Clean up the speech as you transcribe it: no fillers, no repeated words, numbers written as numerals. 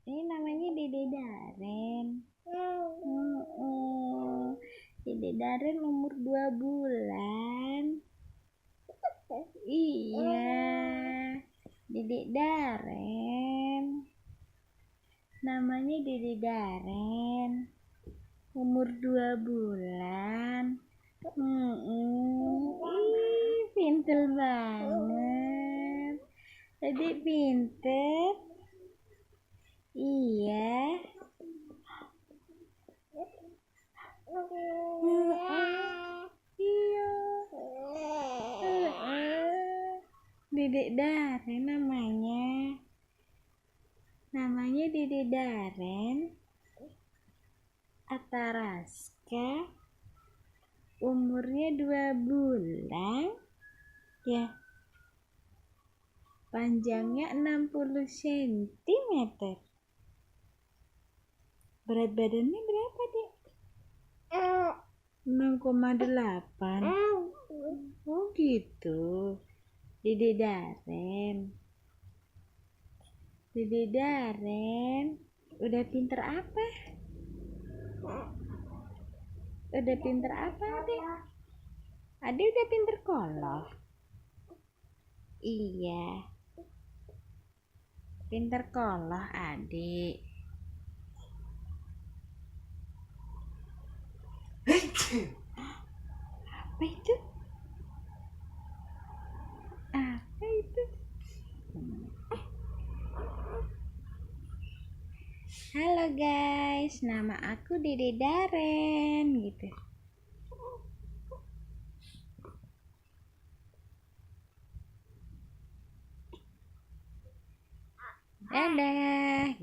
Ini namanya Dede Daren. Dede Daren umur 2 bulan. Iya, Dede Daren. Namanya Dede Daren. Umur 2 bulan. Pinter banget. Tadi pinter. Iya. Iya. Dedek Daren namanya. Namanya Dede Daren Ataraska. Umurnya 2 bulan. Ya. Panjangnya 60 cm. Berat badannya berapa, Dek? 6,8. Oh gitu. Dede Daren. Dede Daren. Udah pinter apa? Udah pinter apa, Dek? Adik udah pinter kolor. Iya. Pinter kolor, Adik. Apa itu? Apa itu? Halo guys, nama aku Dede Daren gitu. Dadah.